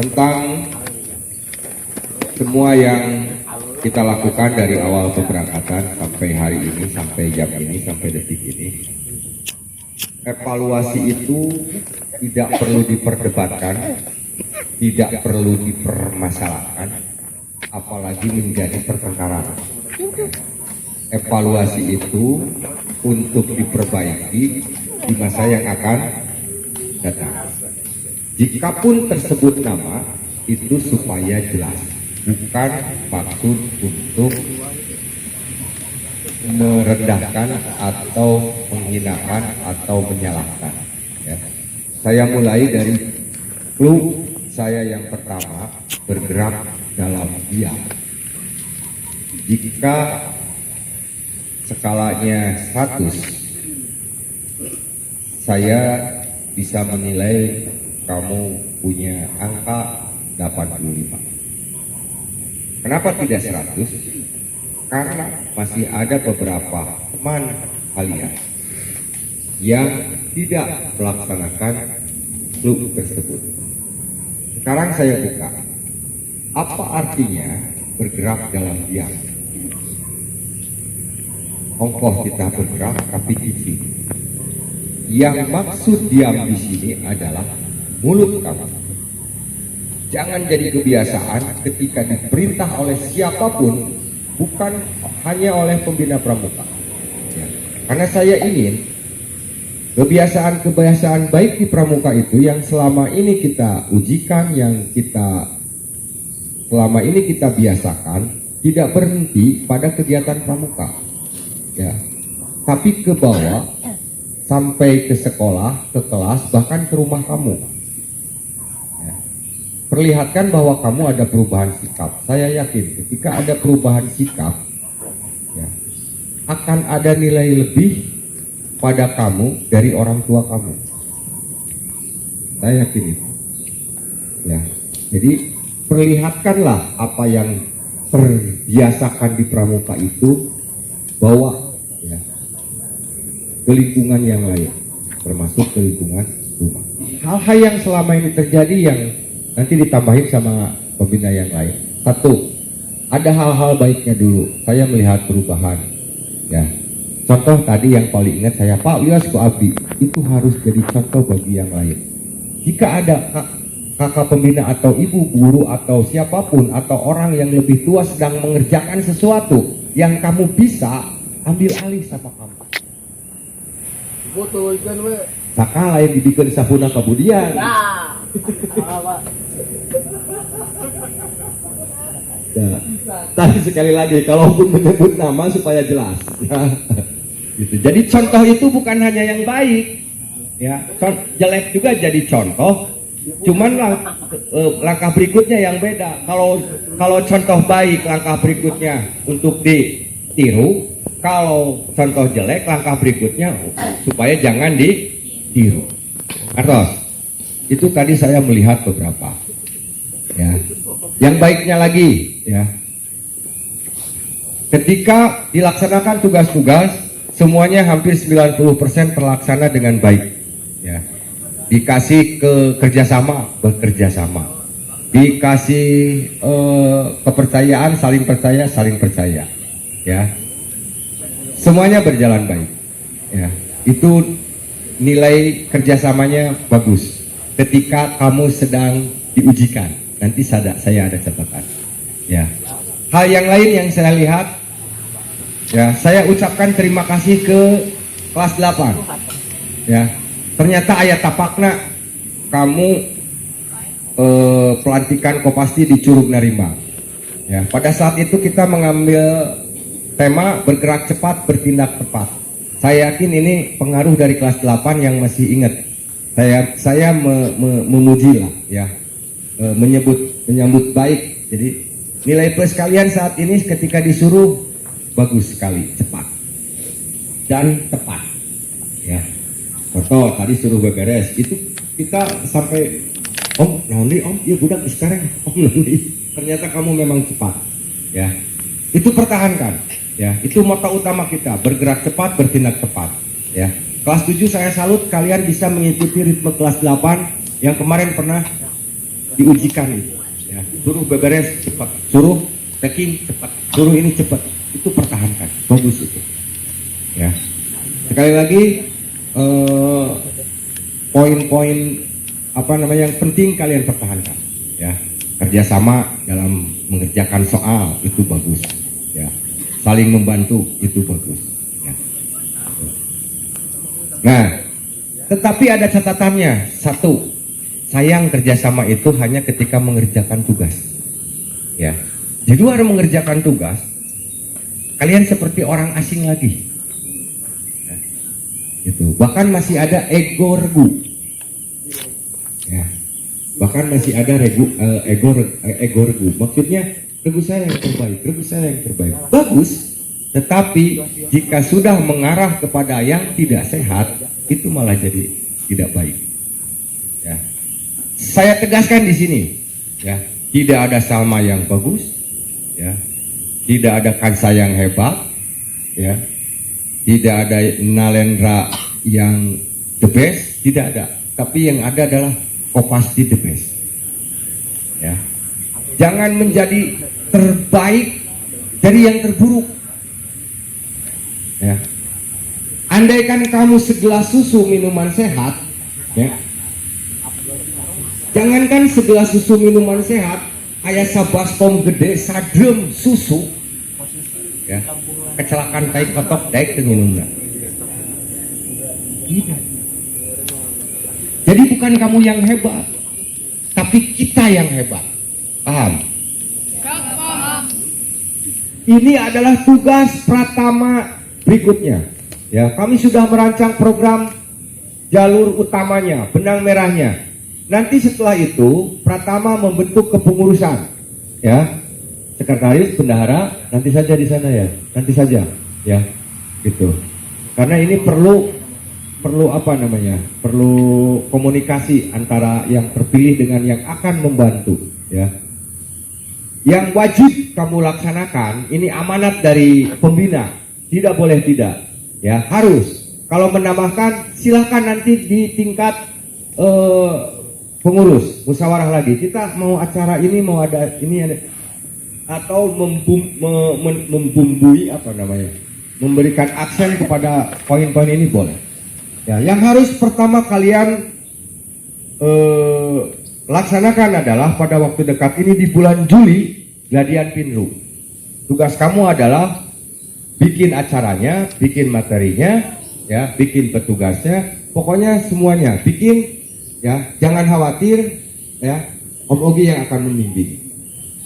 tentang semua yang kita lakukan dari awal keberangkatan sampai hari ini, sampai jam ini, sampai detik ini. Evaluasi itu tidak perlu diperdebatkan, tidak perlu dipermasalahkan, apalagi menjadi pertengkaran. Evaluasi itu untuk diperbaiki di masa yang akan datang. Jikapun tersebut nama, itu supaya jelas, bukan maksud untuk merendahkan atau menghinakan atau menyalahkan. Ya. Saya mulai dari clue saya yang pertama, bergerak dalam diam. Jika skalanya 100, saya bisa menilai kamu punya angka 85. Kenapa tidak 100? Karena masih ada beberapa teman kalian yang tidak melaksanakan clue tersebut. Sekarang saya buka. Apa artinya bergerak dalam diam? Ongkoh kita bergerak tapi kicik. Yang maksud diam di sini adalah mulut kamu. Jangan jadi kebiasaan ketika diperintah oleh siapapun, bukan hanya oleh pembina pramuka. Ya. Karena saya ingin kebiasaan-kebiasaan baik di pramuka itu yang selama ini kita ujikan, yang kita selama ini kita biasakan, tidak berhenti pada kegiatan pramuka. Ya. Tapi ke bawah, sampai ke sekolah, ke kelas, bahkan ke rumah kamu. Perlihatkan bahwa kamu ada perubahan sikap. Saya yakin ketika ada perubahan sikap, ya, akan ada nilai lebih pada kamu dari orang tua kamu. Saya yakin itu. Ya, jadi perlihatkanlah apa yang terbiasakan di pramuka itu, bawa ya, ke lingkungan yang lain, termasuk ke lingkungan rumah. Hal-hal yang selama ini terjadi yang nanti ditambahin sama pembina yang lain. Satu, ada hal-hal baiknya dulu. Saya melihat perubahan. Ya, contoh tadi yang paling ingat saya, Pak Wios ku Abdi, itu harus jadi contoh bagi yang lain. Jika ada kakak pembina atau ibu guru atau siapapun atau orang yang lebih tua sedang mengerjakan sesuatu yang kamu bisa, ambil alih sama kamu. Betul kan we. Sakala yang dibikin sapuna kemudian. Ya. Tapi sekali lagi, kalaupun menyebut nama supaya jelas. Gitu. Jadi contoh itu bukan hanya yang baik, ya, jelek juga jadi contoh. Cuman langkah berikutnya yang beda. Kalau contoh baik, langkah berikutnya untuk ditiru. Kalau contoh jelek, langkah berikutnya supaya jangan ditiru. Artos, itu tadi saya melihat beberapa. Ya, yang baiknya lagi, ya. Ketika dilaksanakan tugas-tugas, semuanya hampir 90% terlaksana dengan baik. Ya. Dikasih kerjasama, bekerja sama. Dikasih kepercayaan, saling percaya. Ya. Semuanya berjalan baik. Ya. Itu nilai kerjasamanya bagus. Ketika kamu sedang diujikan, nanti saya ada catatan. Ya. Hal yang lain yang saya lihat, ya, saya ucapkan terima kasih ke kelas 8. Ya. Ternyata ayat tapakna kamu pelantikan Kopasti di Curug Narimba. Ya, pada saat itu kita mengambil tema bergerak cepat, bertindak tepat. Saya yakin ini pengaruh dari kelas 8 yang masih ingat. Saya memuji lah, ya, menyambut baik. Jadi nilai plus kalian saat ini ketika disuruh bagus sekali, cepat dan tepat. Ya, contoh tadi suruh beberes, itu kita sampai om nanti om, iya budak sekarang om nanti. Ternyata kamu memang cepat. Ya, itu pertahankan. Ya, itu moto utama kita, bergerak cepat, bertindak tepat. Ya, kelas 7 saya salut kalian bisa mengikuti ritme kelas 8 yang kemarin pernah diujikan itu. Ya, suruh beberes cepat, suruh packing cepat, suruh ini cepat, itu pertahankan, bagus itu. Ya, sekali lagi poin-poin yang penting kalian pertahankan. Ya, kerjasama dalam mengerjakan soal itu bagus. Ya, saling membantu itu bagus. Ya. Nah, tetapi ada catatannya. Satu, sayang kerjasama itu hanya ketika mengerjakan tugas. Ya, di luar mengerjakan tugas, kalian seperti orang asing lagi. Ya, itu. Bahkan masih ada ego regu. Ya, bahkan masih ada ego regu. Maksudnya regu saya yang terbaik, regu saya yang terbaik. Bagus, tetapi jika sudah mengarah kepada yang tidak sehat, itu malah jadi tidak baik. Ya. Saya tegaskan di sini, ya, tidak ada Salma yang bagus, ya, tidak ada Kansa yang hebat, ya, tidak ada Nalendra yang the best, tidak ada. Tapi yang ada adalah Kopasdi the best. Ya. Jangan menjadi terbaik dari yang terburuk. Ya. Andaikan kamu segelas susu minuman sehat, ya, jangankan segelas susu minuman sehat, ayah sabaskom gede sadrem susu, ya, kecelakaan tai kotok daik minumnya. Jadi bukan kamu yang hebat, tapi kita yang hebat. Paham? Ini adalah tugas pratama berikutnya. Ya, kami sudah merancang program jalur utamanya, benang merahnya. Nanti setelah itu, Pratama membentuk kepengurusan. Ya, sekretaris, bendahara, nanti saja di sana ya, nanti saja, ya, gitu. Karena ini perlu perlu komunikasi antara yang terpilih dengan yang akan membantu. Ya, yang wajib kamu laksanakan, ini amanat dari pembina, tidak boleh tidak. Ya, harus. Kalau menambahkan, silakan nanti di tingkat pengurus, musyawarah lagi. Kita mau acara ini, mau ada ini, ada, atau membumbui memberikan aksen kepada poin-poin ini boleh. Ya, yang harus pertama kalian laksanakan adalah pada waktu dekat ini di bulan Juli, Gladian Pinru. Tugas kamu adalah bikin acaranya, bikin materinya, ya, bikin petugasnya, pokoknya semuanya bikin, ya, jangan khawatir, ya, Om Ogi yang akan membimbing.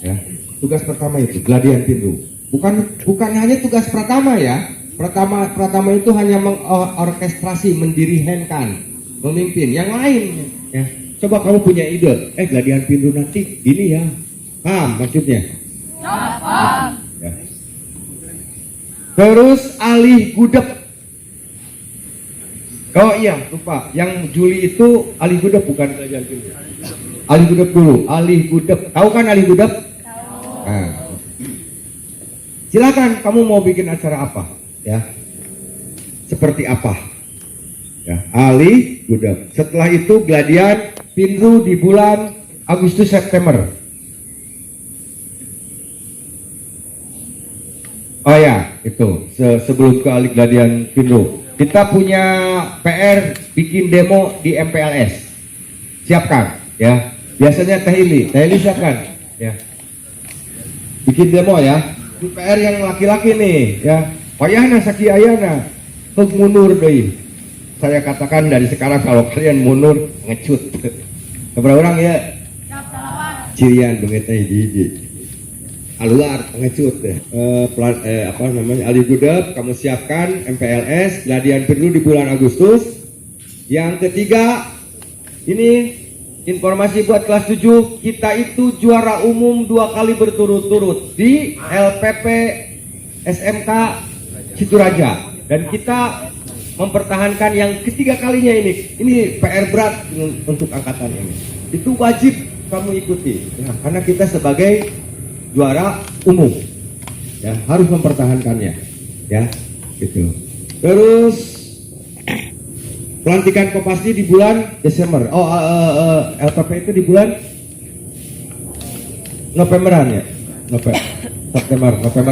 Ya, tugas pertama itu Gladian Pinru. Bukan hanya tugas pertama ya. Pertama itu hanya mengorkestrasi, mendirihenkan, memimpin. Yang lain, ya, coba kamu punya ide, Gladian Pinru nanti ini ya, paham maksudnya? Paham. Ya. Terus alih gudeg. Oh iya, lupa. Yang Juli itu alih gudeg bukan Gladian Pinru. Alih gudeg dulu. Alih gudeg. Tahu kan alih gudeg? Tahu. Nah. Silakan kamu mau bikin acara apa? Ya. Seperti apa? Ya, alih gudeg. Setelah itu Gladian Pinru di bulan Agustus September. Oh ya, itu sebelum ke alih Gladian Pinru, kita punya PR bikin demo di MPLS. Siapkan, ya. Biasanya Teh Ili siapkan, ya. Bikin demo ya. Ini PR yang laki-laki nih, ya. Payahna saki ayana, mundur deh. Saya katakan dari sekarang kalau kalian mundur ngecut. Keberapa orang ya? Cirian begitu hiji. Aluar pengecut deh. Alih gudeg kamu siapkan MPLS Gladian Pinru di bulan Agustus. Yang ketiga, ini informasi buat kelas 7, kita itu juara umum 2 kali berturut-turut di LPP SMK Situraja, dan kita mempertahankan yang ketiga kalinya ini. Ini PR berat untuk angkatan ini. Itu wajib kamu ikuti, ya, karena kita sebagai juara umum, ya, harus mempertahankannya, ya, gitu. Terus pelantikan Kopasdi di bulan Desember. LPP itu di bulan Novemberan ya,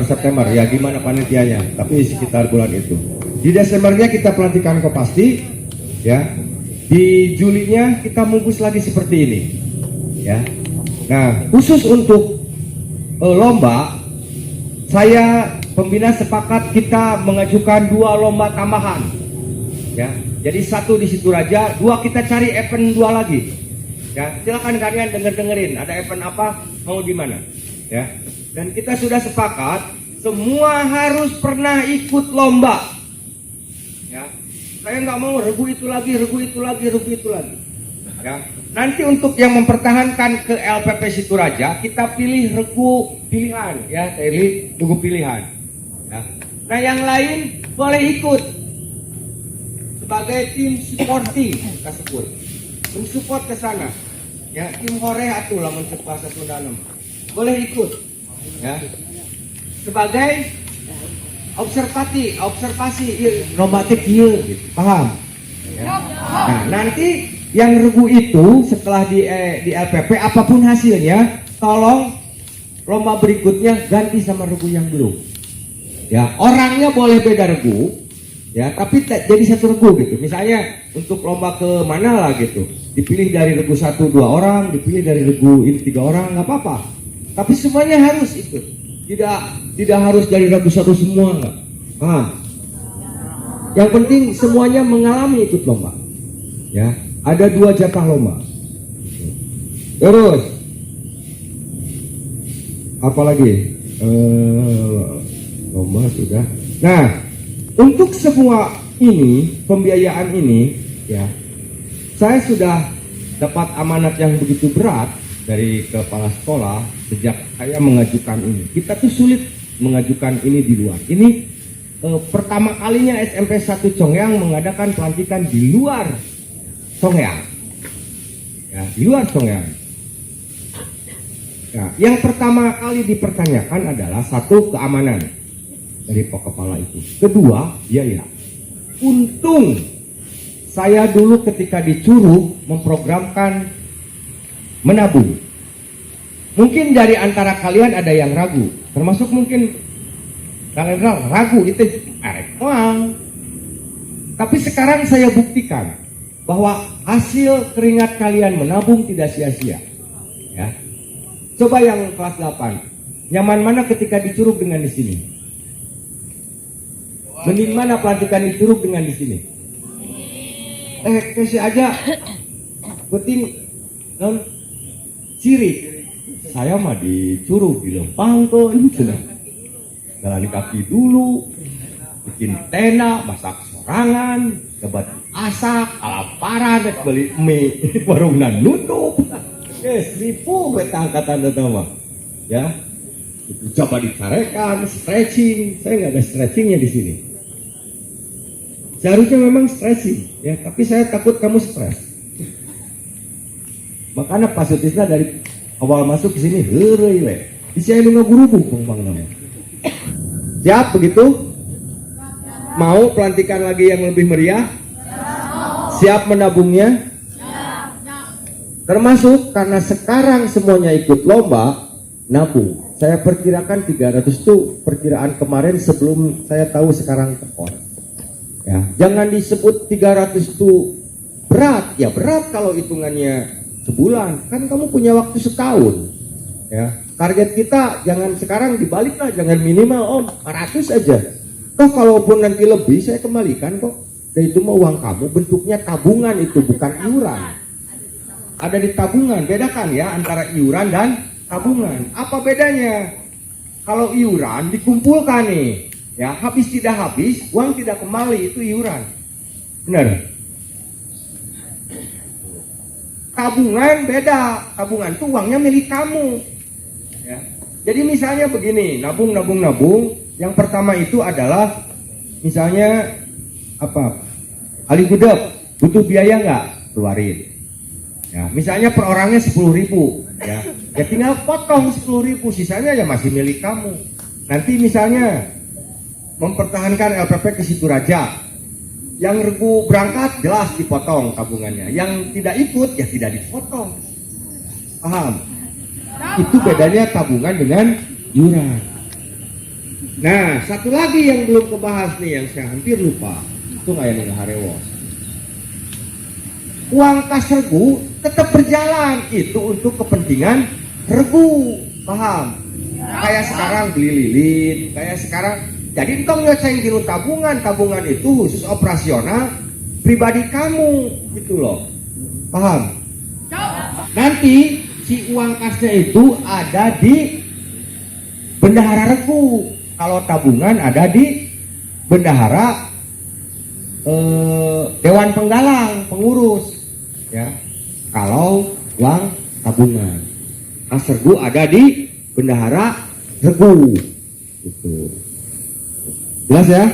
September ya, gimana panitianya, tapi sekitar bulan itu. Di Desembernya kita pelantikan Kopasdi, ya. Di Julinya kita mungkus lagi seperti ini, ya. Nah, khusus untuk lomba, saya pembina sepakat kita mengajukan 2 lomba tambahan, ya. Jadi 1 di Situraja, 2 kita cari event 2 lagi. Ya, silakan kalian dengerin, ada event apa, mau di mana, ya. Dan kita sudah sepakat semua harus pernah ikut lomba. Ya, saya nggak mau regu itu lagi. Ya, nanti untuk yang mempertahankan ke LPP Situraja kita pilih regu pilihan, ya, regu pilihan. Ya. Nah, yang lain boleh ikut sebagai tim supporting, kita sebut. Mensupport ke sana, ya, tim hore atuh lah mencek bahasa Sunda boleh ikut, ya, sebagai observasi nomatik gitu, paham, ya? Nah, nanti yang regu itu setelah di LPP apapun hasilnya, tolong lomba berikutnya ganti sama regu yang belum, ya. Orangnya boleh beda regu, ya, tapi jadi satu regu gitu. Misalnya untuk lomba ke mana lah gitu, dipilih dari regu 1-2 orang, dipilih dari regu ini 3 orang, nggak apa-apa. Tapi semuanya harus ikut. Tidak harus dari regu 1 semua, nggak. Yang penting semuanya mengalami ikut lomba. Ya, ada 2 jatah lomba. Terus, apalagi lomba sudah. Nah, untuk semua ini, pembiayaan ini, ya, saya sudah dapat amanat yang begitu berat dari kepala sekolah sejak saya mengajukan ini. Kita tuh sulit mengajukan ini di luar. Ini pertama kalinya SMP 1 Congeyang mengadakan pelantikan di luar Congeyang. Ya, di luar Congeyang. Nah, yang pertama kali dipertanyakan adalah 1, keamanan dari Pak Kepala itu. Kedua, biaya. Untung saya dulu ketika di Curug memprogramkan menabung. Mungkin dari antara kalian ada yang ragu, termasuk mungkin kalian ragu itu uang. Tapi sekarang saya buktikan bahwa hasil keringat kalian menabung tidak sia-sia. Ya. Coba yang kelas 8, nyaman mana ketika di Curug dengan di sini? Mending mana pelantikan di Curug dengan di sini? Kasih aja penting non ciri. Saya mah di Curug di Lempang tuh ini sudah jalan kaki dulu, bikin tenda, masak sorangan, debat asak, alaparan, beli mie, warungan nutup. Seribu betang kata nama, ya. Itu coba dicarekan, stretching. Saya nggak ada stretchingnya di sini. Seharusnya memang stretching, ya, tapi saya takut kamu stres. Makanya Pak Sutisna dari awal masuk ke sini, heureuy we. Di saya nu ngagurubuk bang namanya. Siap begitu? Mau pelantikan lagi yang lebih meriah? Siap menabungnya? Termasuk karena sekarang semuanya ikut lomba nabung. Saya perkirakan 300 itu perkiraan kemarin sebelum saya tahu sekarang tekor. Ya, jangan disebut 300 itu berat, ya berat kalau hitungannya sebulan, kan kamu punya waktu setahun. Ya, target kita jangan sekarang dibalik lah, jangan minimal 400 aja. Toh kalaupun nanti lebih saya kembalikan kok. Dan itu mau uang kamu, bentuknya tabungan itu bukan iuran. Ada di tabungan, bedakan ya antara iuran dan tabungan. Apa bedanya? Kalau iuran dikumpulkan nih, ya habis tidak habis, uang tidak kembali, itu iuran. Benar? Tabungan beda, tabungan itu uangnya milik kamu. Ya. Jadi misalnya begini, nabung. Yang pertama itu adalah misalnya apa? Ali gudeg, butuh biaya nggak? Keluarin. Ya, misalnya per orangnya 10.000, ya tinggal potong 10.000, sisanya ya masih milik kamu. Nanti misalnya mempertahankan LPP ke Situraja, yang regu berangkat jelas dipotong tabungannya, yang tidak ikut ya tidak dipotong, paham? Itu bedanya tabungan dengan iuran. Nah, satu lagi yang belum kebahas nih, yang saya hampir lupa, itu nggak yang harewos. Uang kas regu tetap berjalan, itu untuk kepentingan regu, paham? Kayak sekarang beli lilin, kayak sekarang. Jadi engkau nyelesain dulu tabungan, tabungan itu khusus operasional pribadi kamu, gitu loh, paham? Nanti si uang kasnya itu ada di bendahara regu. Kalau tabungan ada di bendahara dewan penggalang, pengurus, ya. Kalau uang tabungan, kas regu ada di bendahara regu, gitu. Jelas ya?